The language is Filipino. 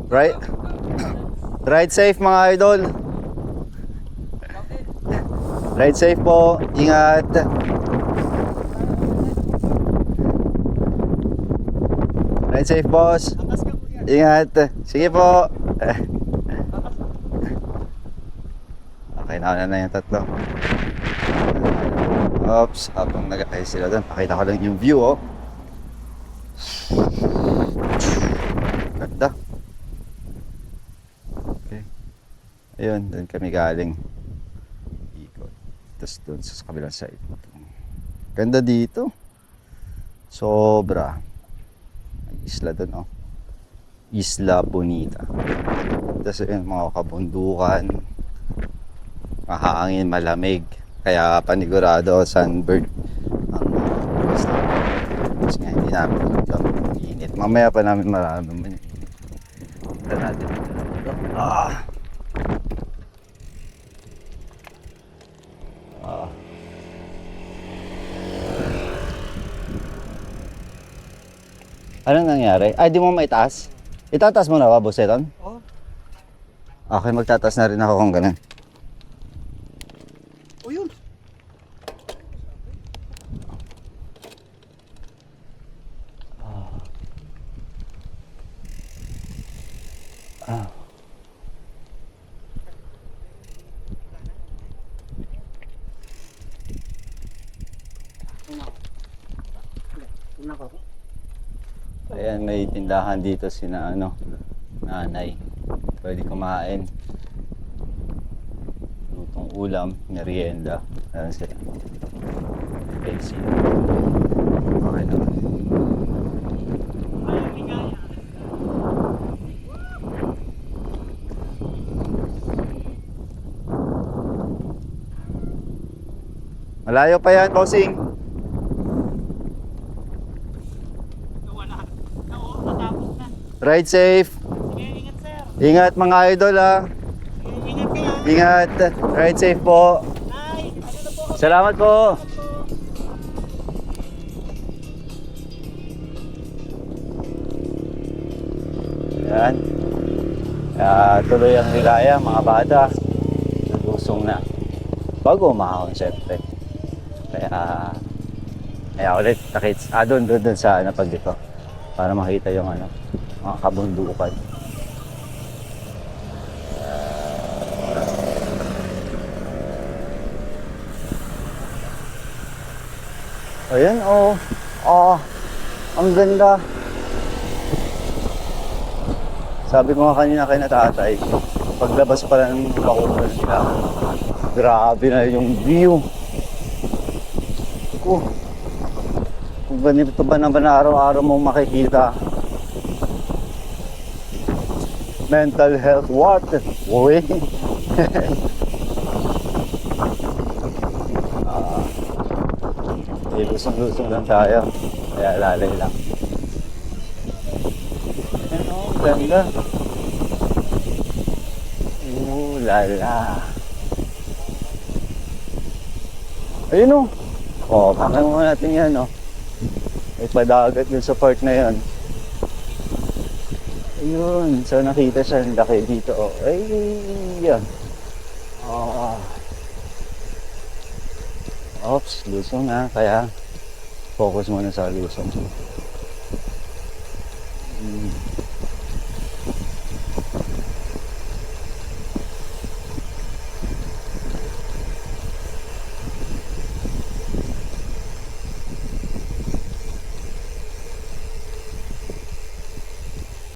Right? Ride safe mga idol. Ride safe po. Ingat. Ride safe, boss. Ingat. Sige po. Okay, nauna na yung tatlo. Oops, habang nag-ayos sila doon, pakita ko lang yung view, oh. Ganda. Okay. Ayun, doon kami galing. Ikot. Tapos doon sa kabilang side. Ganda dito. Sobra. May isla doon, oh. Isla Bonita. Tapos ayun, mga kabundukan. Mahangin, malamig. Kaya panigurado sunbird ang isla. Tapos nga hindi namin init. Mamaya pa namin mararamdaman yung init. Ito natin. Anong nangyari? Ay, di mo maitaas? Itataas mo na ba, Boss Eton? Oo. Okay, magtataas na rin ako kung ganun. O yun. Ayan, may tindahan dito sina nanay. Pwede kumain. Lutong ulam, merienda. Ayan sila. Fancy. Okay naman. Malayo pa yan, bossing. Ride safe. Ingat sir. Ingat mga idol, ha. Ingat kayo. Ingat. Ride safe po. Ay, ano na po? Salamat po. Ayan. Tuloy ang ligaya mga bata. Nalusong na. Bago umahon syempre. Kaya ulit takits. Doon sa pag dito. Para makita yung mga kabundukan. Ayan, oh. Ang ganda. Sabi ko nga kanina kay natatay, paglabas pa ng bakura nila, grabe na yung view. Kung ganito ba naman araw-araw mo makikita. Mental health, what? Uy. Lusong-lusong lang tayo. Kaya lalay lang. Ano, ganda. Lala. Ayun o. Pakay mo natin yan o. May padagat dun sa part na yan. Ayun. So nakita siya. Ang laki dito o. Ay, yan. Oops, lusong na. Kaya focus muna sa lusong.